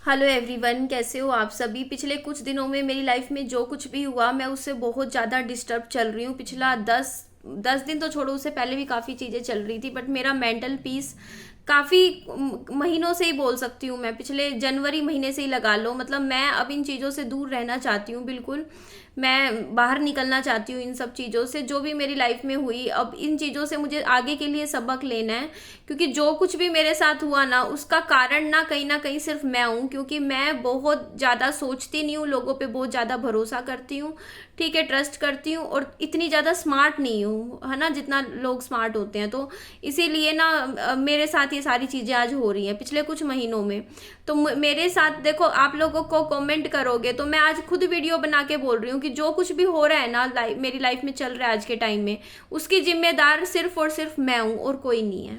Hello everyone, कैसे हो आप सभी। पिछले कुछ दिनों में मेरी लाइफ में जो कुछ भी हुआ मैं उससे बहुत ज़्यादा डिस्टर्ब चल रही हूँ। पिछला 10 दिन तो छोड़ो, उससे पहले भी काफ़ी चीज़ें चल रही थी, बट मेरा मेंटल पीस काफ़ी महीनों से ही बोल सकती हूँ मैं, पिछले जनवरी महीने से ही लगा लो। मतलब मैं अब इन चीज़ों से दूर रहना चाहती हूँ बिल्कुल। मैं बाहर निकलना चाहती हूँ इन सब चीज़ों से जो भी मेरी लाइफ में हुई। अब इन चीज़ों से मुझे आगे के लिए सबक लेना है, क्योंकि जो कुछ भी मेरे साथ हुआ ना, उसका कारण ना कहीं सिर्फ मैं हूँ। क्योंकि मैं बहुत ज़्यादा सोचती नहीं हूँ, लोगों पे बहुत ज़्यादा भरोसा करती हूँ, ठीक है, ट्रस्ट करती हूँ, और इतनी ज़्यादा स्मार्ट नहीं हूँ, है ना, जितना लोग स्मार्ट होते हैं। तो इसीलिए ना मेरे साथ ये सारी चीज़ें आज हो रही हैं पिछले कुछ महीनों में। तो मेरे साथ देखो, आप लोगों को कमेंट करोगे तो मैं आज खुद वीडियो बना के बोल रही हूँ कि जो कुछ भी हो रहा है ना मेरी लाइफ में चल रहा है आज के टाइम में, उसकी जिम्मेदार सिर्फ और सिर्फ मैं हूँ और कोई नहीं है।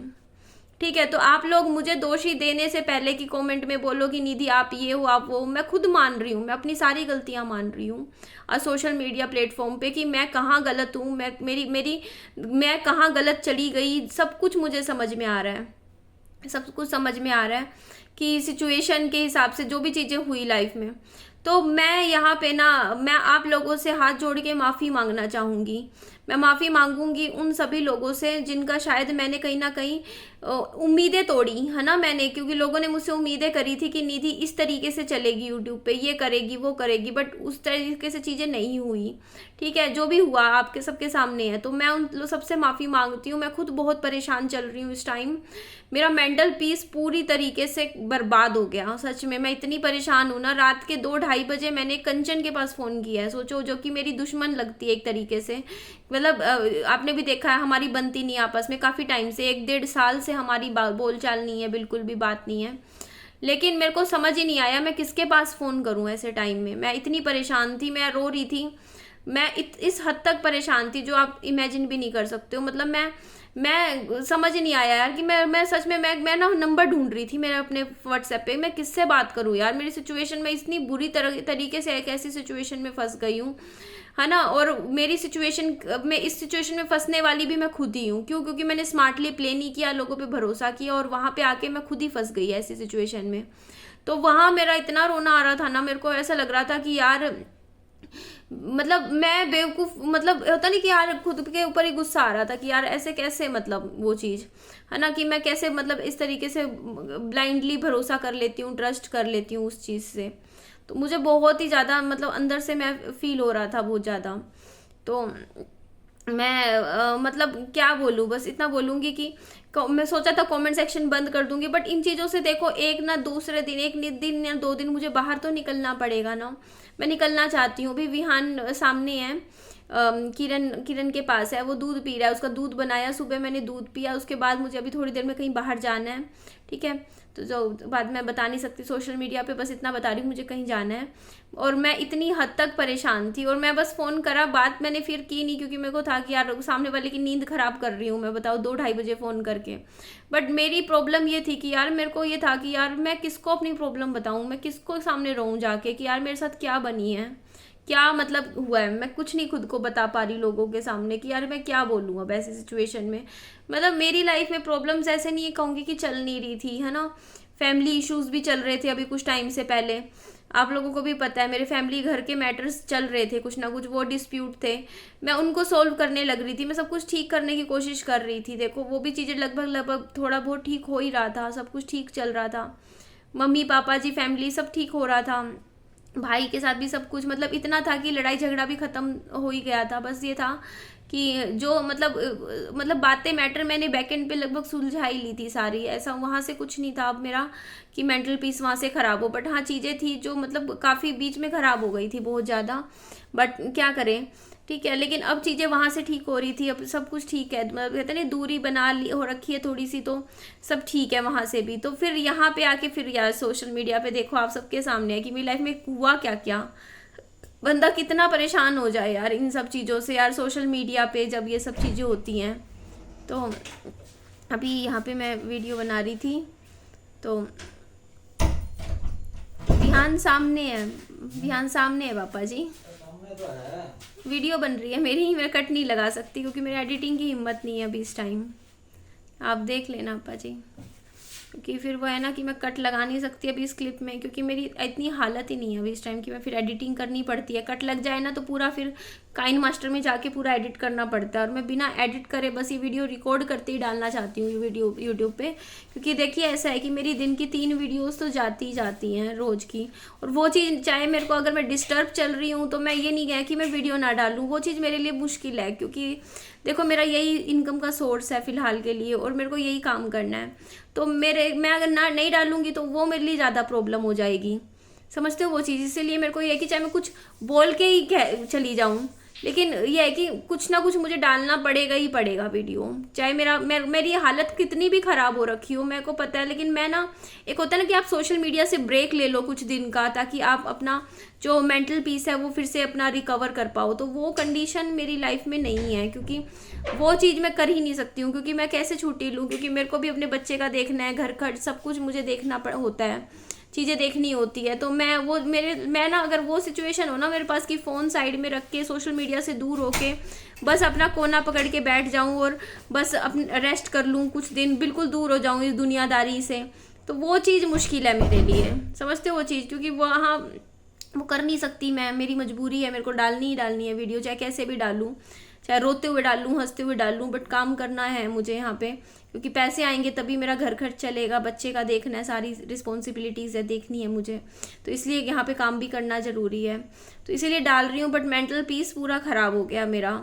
ठीक है, तो आप लोग मुझे दोषी देने से पहले कि कमेंट में बोलो कि निधि आप ये हो आप वो, मैं खुद मान रही हूँ, मैं अपनी सारी गलतियाँ मान रही हूँ और सोशल मीडिया प्लेटफॉर्म पे कि मैं कहाँ गलत हूँ, मैं मेरी मेरी मैं कहाँ गलत चली गई, सब कुछ मुझे समझ में आ रहा है। सब कुछ समझ में आ रहा है कि सिचुएशन के हिसाब से जो भी चीज़ें हुई लाइफ में। तो मैं यहाँ पे ना, मैं आप लोगों से हाथ जोड़ के माफ़ी मांगना चाहूँगी। मैं माफ़ी मांगूंगी उन सभी लोगों से जिनका शायद मैंने कहीं ना कहीं उम्मीदें तोड़ी, है ना, मैंने, क्योंकि लोगों ने मुझसे उम्मीदें करी थी कि निधि इस तरीके से चलेगी यूट्यूब पे, ये करेगी वो करेगी, बट उस तरीके से चीज़ें नहीं हुई। ठीक है, जो भी हुआ आपके सबके सामने है। तो मैं उन सबसे माफ़ी मांगती हूँ। मैं खुद बहुत परेशान चल रही हूँ इस टाइम। मेरा मेंटल पीस पूरी तरीके से बर्बाद हो गया, सच में मैं इतनी परेशान हूँ ना। रात के 2-2:30 बजे मैंने कंचन के पास फ़ोन किया है, सोचो, जो कि मेरी दुश्मन लगती है एक तरीके से। मतलब आपने भी देखा है, हमारी बनती नहीं आपस में काफ़ी टाइम से, 1-1.5 साल से हमारी बोलचाल नहीं है, बिल्कुल भी बात नहीं है। लेकिन मेरे को समझ ही नहीं आया मैं किसके पास फ़ोन करूँ ऐसे टाइम में। मैं इतनी परेशान थी, मैं रो रही थी। मैं इस हद तक परेशान थी जो आप इमेजिन भी नहीं कर सकते हो। मतलब मैं समझ ही नहीं आया यार कि मैं सच में मैं ना नंबर ढूंढ रही थी मेरे अपने व्हाट्सएप पे, मैं किससे बात करूँ यार। मेरी सिचुएशन में इतनी बुरी तरीके से एक ऐसी सिचुएशन में फंस गई हूँ, है ना। और मेरी सिचुएशन में, इस सिचुएशन में फंसने वाली भी मैं खुद ही हूँ। क्यों? क्योंकि मैंने स्मार्टली प्ले नहीं किया, लोगों पे भरोसा किया, और वहाँ पे आके मैं खुद ही फंस गई ऐसी सिचुएशन में। तो वहाँ मेरा इतना रोना आ रहा था ना, मेरे को ऐसा लग रहा था कि यार, मतलब मैं बेवकूफ, मतलब होता नहीं कि यार खुद के ऊपर ही गुस्सा आ रहा था कि यार ऐसे कैसे, मतलब वो चीज़, है ना, कि मैं कैसे, मतलब इस तरीके से ब्लाइंडली भरोसा कर लेती हूँ, ट्रस्ट कर लेती हूँ उस चीज़ से। तो मुझे बहुत ही ज़्यादा, मतलब अंदर से मैं फील हो रहा था बहुत ज़्यादा। तो मैं मतलब क्या बोलूँ, बस इतना बोलूँगी कि मैं सोचा था कमेंट सेक्शन बंद कर दूंगी, बट इन चीज़ों से देखो, एक ना दूसरे दिन, एक दिन या 2 दिन मुझे बाहर तो निकलना पड़ेगा ना। मैं निकलना चाहती हूँ। अभी विहान सामने है, किरण किरण के पास है, वो दूध पी रहा है, उसका दूध बनाया सुबह, मैंने दूध पिया। उसके बाद मुझे अभी थोड़ी देर में कहीं बाहर जाना है, ठीक है। तो जो बाद मैं बता नहीं सकती सोशल मीडिया पे, बस इतना बता रही हूँ मुझे कहीं जाना है। और मैं इतनी हद तक परेशान थी, और मैं बस फ़ोन करा, बात मैंने फिर की नहीं, क्योंकि मेरे को था कि यार सामने वाले की नींद ख़राब कर रही हूँ मैं, बताओ, 2-2:30 बजे फ़ोन करके। बट मेरी प्रॉब्लम ये थी कि यार मेरे को ये था कि यार मैं किसको अपनी प्रॉब्लम बताऊँ, मैं किसको सामने रोऊँ जाके कि यार मेरे साथ क्या बनी है, क्या मतलब हुआ है। मैं कुछ नहीं खुद को बता पा रही लोगों के सामने कि यार मैं क्या बोलूँ अब ऐसी सिचुएशन में। मतलब मेरी लाइफ में प्रॉब्लम्स ऐसे नहीं कहूँगी कि चल नहीं रही थी, है ना। फैमिली इश्यूज भी चल रहे थे अभी कुछ टाइम से पहले, आप लोगों को भी पता है, मेरे फैमिली घर के मैटर्स चल रहे थे कुछ ना कुछ, वो डिस्प्यूट थे, मैं उनको सोल्व करने लग रही थी, मैं सब कुछ ठीक करने की कोशिश कर रही थी। देखो वो भी चीज़ें लगभग लगभग थोड़ा बहुत ठीक हो ही रहा था, सब कुछ ठीक चल रहा था, मम्मी पापा जी, फैमिली सब ठीक हो रहा था, भाई के साथ भी सब कुछ, मतलब इतना था कि लड़ाई झगड़ा भी ख़त्म हो ही गया था। बस ये था कि जो मतलब बातें, मैटर मैंने बैकेंड पे लगभग सुलझा ही ली थी सारी, ऐसा वहाँ से कुछ नहीं था अब मेरा कि मेंटल पीस वहाँ से ख़राब हो। बट हाँ, चीज़ें थी जो मतलब काफ़ी बीच में ख़राब हो गई थी बहुत ज़्यादा, बट क्या करें, ठीक है। लेकिन अब चीज़ें वहाँ से ठीक हो रही थी, अब सब कुछ ठीक है, मतलब कहते हैं ना, दूरी बना ली हो रखी है थोड़ी सी, तो सब ठीक है वहाँ से भी। तो फिर यहाँ पे आके फिर यार सोशल मीडिया पे देखो, आप सबके सामने है कि मेरी लाइफ में हुआ क्या क्या। बंदा कितना परेशान हो जाए यार इन सब चीज़ों से, यार सोशल मीडिया पे जब ये सब चीज़ें होती हैं। तो अभी यहाँ पे मैं वीडियो बना रही थी, तो बिहान सामने है, बिहान सामने है पापा जी, सामने तो है। वीडियो बन रही है मेरी, मैं कट नहीं लगा सकती क्योंकि मेरी एडिटिंग की हिम्मत नहीं है अभी इस टाइम। आप देख लेना पापा जी, क्योंकि फिर वो है ना कि मैं कट लगा नहीं सकती अभी इस क्लिप में, क्योंकि मेरी इतनी हालत ही नहीं है अभी इस टाइम की मैं फिर एडिटिंग करनी पड़ती है। कट लग जाए ना तो पूरा फिर काइन मास्टर में जाके पूरा एडिट करना पड़ता है, और मैं बिना एडिट करे बस ये वीडियो रिकॉर्ड करते ही डालना चाहती हूँ वीडियो यूट्यूब पे। क्योंकि देखिए ऐसा है कि मेरी दिन की 3 वीडियोस तो जाती ही जाती हैं रोज़ की, और वो चीज़ चाहे मेरे को अगर मैं डिस्टर्ब चल रही हूँ तो मैं ये नहीं कह कि मैं वीडियो ना डालूँ, वो चीज़ मेरे लिए मुश्किल है। क्योंकि देखो मेरा यही इनकम का सोर्स है फ़िलहाल के लिए, और मेरे को यही काम करना है। तो मैं अगर ना नहीं डालूंगी तो वो मेरे लिए ज़्यादा प्रॉब्लम हो जाएगी, समझते हो वो चीज़। इसीलिए मेरे को ये है कि चाहे मैं कुछ बोल के ही चली जाऊँ, लेकिन ये है कि कुछ ना कुछ मुझे डालना पड़ेगा ही पड़ेगा वीडियो, चाहे मेरी हालत कितनी भी ख़राब हो रखी हो, मेरे को पता है। लेकिन मैं ना, एक होता है ना कि आप सोशल मीडिया से ब्रेक ले लो कुछ दिन का, ताकि आप अपना जो मेंटल पीस है वो फिर से अपना रिकवर कर पाओ। तो वो कंडीशन मेरी लाइफ में नहीं है, क्योंकि वो चीज़ मैं कर ही नहीं सकती हूँ। क्योंकि मैं कैसे छुट्टी लूँ, क्योंकि मेरे को भी अपने बच्चे का देखना है, घर खर्च सब कुछ मुझे देखना होता है, चीज़ें देखनी होती है। तो मैं ना, अगर वो सिचुएशन हो ना मेरे पास कि फ़ोन साइड में रख के सोशल मीडिया से दूर होके बस अपना कोना पकड़ के बैठ जाऊं और बस अपना रेस्ट कर लूं कुछ दिन, बिल्कुल दूर हो जाऊं इस दुनियादारी से, तो वो चीज़ मुश्किल है मेरे लिए, समझते हो वो चीज़। क्योंकि वहाँ वो कर नहीं सकती मैं, मेरी मजबूरी है, मेरे को डालनी ही डालनी है वीडियो, चाहे कैसे भी डालूँ, चाहे रोते हुए डालूँ हंसते हुए डालूँ, बट काम करना है मुझे यहाँ पे। क्योंकि पैसे आएंगे तभी मेरा घर खर्च चलेगा, बच्चे का देखना है, सारी रिस्पॉन्सिबिलिटीज़ है देखनी है मुझे, तो इसलिए यहाँ पे काम भी करना ज़रूरी है। तो इसीलिए डाल रही हूँ, बट मेंटल पीस पूरा ख़राब हो गया मेरा,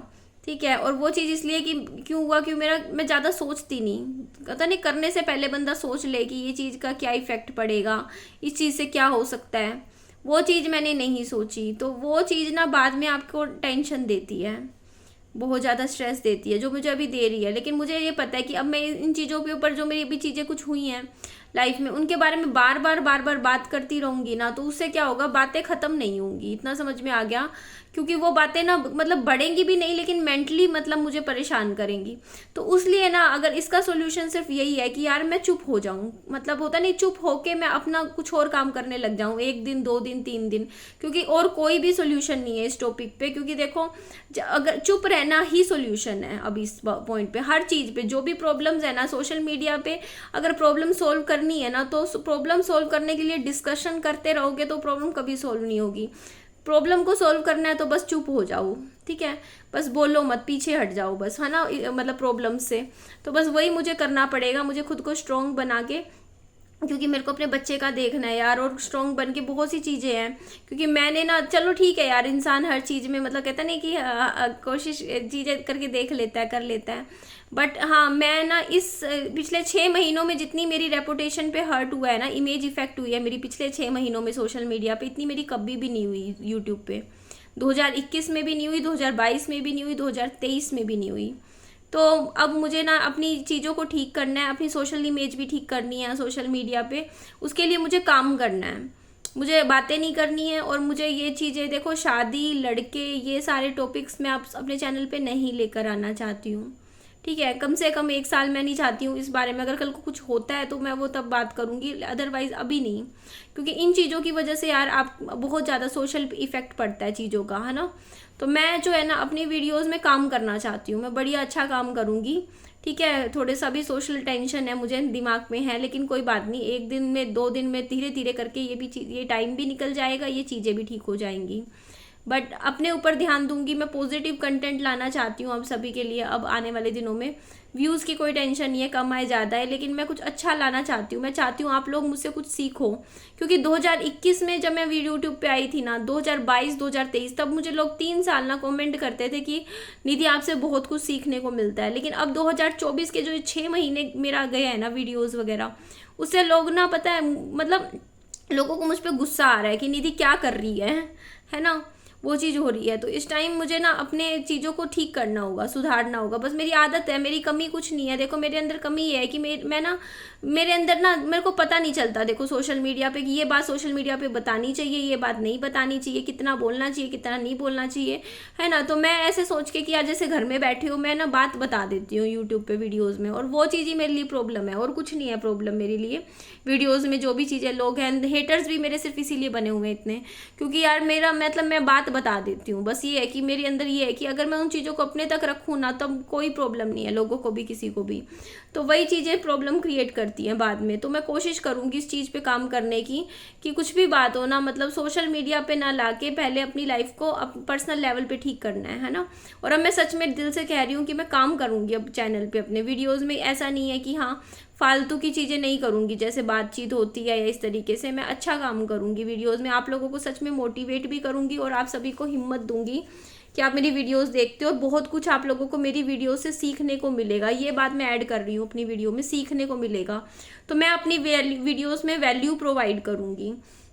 ठीक है। और वो चीज़ इसलिए कि क्यों हुआ, क्यों मैं ज़्यादा सोचती नहीं, पता नहीं करने से पहले बंदा सोच ले कि ये चीज़ का क्या इफ़ेक्ट पड़ेगा, इस चीज़ से क्या हो सकता है, वो चीज़ मैंने नहीं सोची। तो वो चीज़ ना बाद में आपको टेंशन देती है, बहुत ज़्यादा स्ट्रेस देती है, जो मुझे अभी दे रही है। लेकिन मुझे ये पता है कि अब मैं इन चीज़ों के ऊपर, जो मेरी अभी चीज़ें कुछ हुई हैं लाइफ में, उनके बारे में बार बार बात करती रहूँगी ना, तो उससे क्या होगा, बातें ख़त्म नहीं होंगी, इतना समझ में आ गया। क्योंकि वो बातें ना मतलब बढ़ेंगी भी नहीं, लेकिन मेंटली मतलब मुझे परेशान करेंगी। तो उसलिए ना, अगर इसका सोल्यूशन सिर्फ यही है कि यार मैं चुप हो जाऊं, मतलब होता नहीं, चुप होके मैं अपना कुछ और काम करने लग जाऊं, 1 दिन 2 दिन 3 दिन, क्योंकि और कोई भी सोल्यूशन नहीं है इस टॉपिक पे। क्योंकि देखो, अगर चुप रहना ही सोल्यूशन है अब इस पॉइंट पे, हर चीज़ पे, जो भी प्रॉब्लम्स है ना सोशल मीडिया पे, अगर प्रॉब्लम सोल्व करनी है ना, तो प्रॉब्लम सोल्व करने के लिए डिस्कशन करते रहोगे तो प्रॉब्लम कभी सोल्व नहीं होगी। प्रॉब्लम को सोल्व करना है तो बस चुप हो जाओ, ठीक है, बस बोलो मत, पीछे हट जाओ बस, है ना, मतलब प्रॉब्लम से। तो बस वही मुझे करना पड़ेगा, मुझे खुद को स्ट्रॉन्ग बना के, क्योंकि मेरे को अपने बच्चे का देखना है यार, और स्ट्रॉन्ग बन के बहुत सी चीज़ें हैं। क्योंकि मैंने ना, चलो ठीक है यार, इंसान हर चीज़ में मतलब कहता नहीं कि कोशिश चीज़ें करके देख लेता है, कर लेता है, बट हाँ मैं ना इस पिछले 6 महीनों में जितनी मेरी रेपुटेशन पे हर्ट हुआ है ना, इमेज इफेक्ट हुई है मेरी पिछले 6 महीनों में सोशल मीडिया पे, इतनी मेरी कभी भी नहीं हुई यूट्यूब पे। 2021 में भी नहीं हुई, 2022 में भी नहीं हुई, 2023 में भी नहीं हुई। तो अब मुझे ना अपनी चीज़ों को ठीक करना है, अपनी सोशल इमेज भी ठीक करनी है सोशल मीडिया पे, उसके लिए मुझे काम करना है, मुझे बातें नहीं करनी है। और मुझे ये चीज़ें, देखो शादी, लड़के, ये सारे टॉपिक्स मैं आप अपने चैनल पे नहीं लेकर आना चाहती हूँ, ठीक है। कम से कम 1 साल मैं नहीं चाहती हूँ इस बारे में, अगर कल को कुछ होता है तो मैं वो तब बात करूँगी, अदरवाइज़ अभी नहीं। क्योंकि इन चीज़ों की वजह से यार आप बहुत ज़्यादा सोशल इफेक्ट पड़ता है चीज़ों का, है ना। तो मैं जो है ना अपनी वीडियोस में काम करना चाहती हूँ, मैं बढ़िया अच्छा काम करूँगी, ठीक है। थोड़े सा भी सोशल टेंशन है मुझे दिमाग में है, लेकिन कोई बात नहीं, 1 दिन में 2 दिन में धीरे धीरे करके ये टाइम भी निकल जाएगा, ये चीज़ें भी ठीक हो जाएंगी। बट अपने ऊपर ध्यान दूंगी, मैं पॉजिटिव कंटेंट लाना चाहती हूँ अब सभी के लिए। अब आने वाले दिनों में व्यूज़ की कोई टेंशन नहीं है, कम आए ज़्यादा है, लेकिन मैं कुछ अच्छा लाना चाहती हूँ। मैं चाहती हूँ आप लोग मुझसे कुछ सीखो, क्योंकि 2021 में जब मैं यूट्यूब पे आई थी ना, 2022 2023, तब मुझे लोग 3 साल ना कमेंट करते थे कि निधि आपसे बहुत कुछ सीखने को मिलता है। लेकिन अब 2024 के जो 6 महीने मेरा गया है ना वीडियोज़ वगैरह, उससे लोग ना, पता है मतलब लोगों को मुझ पर गुस्सा आ रहा है कि निधि क्या कर रही है ना, वो चीज़ हो रही है। तो इस टाइम मुझे ना अपने चीज़ों को ठीक करना होगा, सुधारना होगा। बस मेरी आदत है, मेरी कमी कुछ नहीं है। देखो मेरे अंदर कमी ये है कि मैं ना, मेरे अंदर ना, मेरे को पता नहीं चलता देखो सोशल मीडिया पे कि ये बात सोशल मीडिया पे बतानी चाहिए, ये बात नहीं बतानी चाहिए, कितना बोलना चाहिए, कितना नहीं बोलना चाहिए, है ना। तो मैं ऐसे सोच के कि यार जैसे घर में बैठी हूँ, मैं ना बात बता देती हूँ यूट्यूब पे वीडियोज़ में, और वो चीज़ ही मेरे लिए प्रॉब्लम है, और कुछ नहीं है प्रॉब्लम मेरे लिए। वीडियोज़ में जो भी चीज़ें, लोग हैं हेटर्स भी मेरे सिर्फ इसीलिए बने हुए हैं इतने, क्योंकि यार मेरा मतलब मैं बात बता देती हूँ। बस ये है कि मेरे अंदर ये है कि अगर मैं उन चीज़ों को अपने तक रखूँ ना, तब कोई प्रॉब्लम नहीं है, लोगों को भी किसी को भी। तो वही चीज़ें प्रॉब्लम क्रिएट करती हैं बाद में। तो मैं कोशिश करूँगी इस चीज़ पे काम करने की, कि कुछ भी बात हो ना, मतलब सोशल मीडिया पे ना लाके पहले अपनी लाइफ को पर्सनल लेवल पे ठीक करना है ना। और अब मैं सच में दिल से कह रही हूँ कि मैं काम करूँगी अब चैनल पे अपने वीडियोज़ में। ऐसा नहीं है कि हाँ फालतू की चीज़ें नहीं करूँगी, जैसे बातचीत होती है या इस तरीके से मैं अच्छा काम करूँगी वीडियोज़ में। आप लोगों को सच में मोटिवेट भी करूँगी और आप सभी को हिम्मत दूंगी कि आप मेरी वीडियोस देखते हो, और बहुत कुछ आप लोगों को मेरी वीडियो से सीखने को मिलेगा। ये बात मैं ऐड कर रही हूँ अपनी वीडियो में, सीखने को मिलेगा। तो मैं अपनी वीडियोस में वैल्यू प्रोवाइड करूँगी,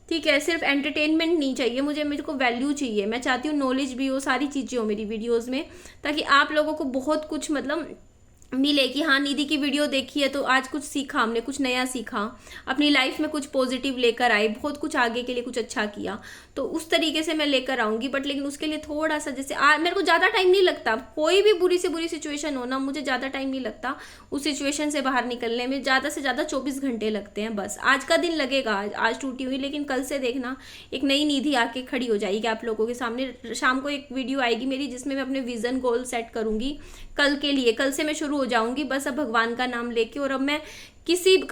ठीक है। सिर्फ एंटरटेनमेंट नहीं चाहिए मुझे, मेरे को वैल्यू चाहिए। मैं चाहती हूँ नॉलेज भी हो, सारी चीज़ें हो मेरी वीडियोज़ में, ताकि आप लोगों को बहुत कुछ मतलब मिले कि हाँ निधि की वीडियो देखी है तो आज कुछ सीखा, हमने कुछ नया सीखा, अपनी लाइफ में कुछ पॉजिटिव लेकर आए, बहुत कुछ आगे के लिए कुछ अच्छा किया। तो उस तरीके से मैं लेकर आऊँगी। बट लेकिन उसके लिए थोड़ा सा, जैसे मेरे को ज़्यादा टाइम नहीं लगता। कोई भी बुरी से बुरी सिचुएशन हो ना, मुझे ज़्यादा टाइम नहीं लगता उस सिचुएशन से बाहर निकलने में। ज़्यादा से ज़्यादा 24 घंटे लगते हैं बस। आज का दिन लगेगा, आज टूटी हुई, लेकिन कल से देखना एक नई निधि आके खड़ी हो जाएगी आप लोगों के सामने। शाम को एक वीडियो आएगी मेरी जिसमें मैं अपने विजन गोल सेट करूँगी कल के लिए। कल से मैं शुरू हो जाऊंगी बस अब भगवान का नाम लेके। और अब मैं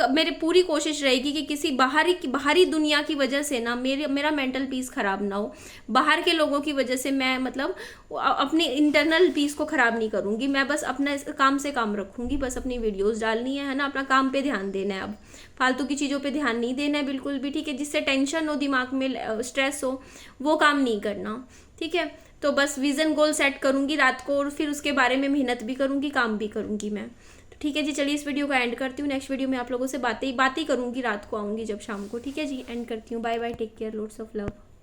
मेरी पूरी कोशिश रहेगी कि किसी बाहरी दुनिया की वजह से ना मेरा मेंटल पीस खराब ना हो। बाहर के लोगों की वजह से मैं मतलब अपनी इंटरनल पीस को खराब नहीं करूंगी। मैं बस अपना काम से काम रखूंगी, बस अपनी वीडियोस डालनी है ना, अपना काम पे ध्यान देना है। अब फालतू की चीज़ों पे ध्यान नहीं देना है बिल्कुल भी, ठीक है। जिससे टेंशन हो, दिमाग में स्ट्रेस हो, वो काम नहीं करना, ठीक है। तो बस विजन गोल सेट करूंगी रात को, और फिर उसके बारे में मेहनत भी करूंगी, काम भी करूंगी मैं। तो ठीक है जी, चलिए इस वीडियो का एंड करती हूँ। नेक्स्ट वीडियो में आप लोगों से बातें करूंगी, रात को आऊंगी जब शाम को, ठीक है जी। एंड करती हूँ, bye bye, take care, lots of love.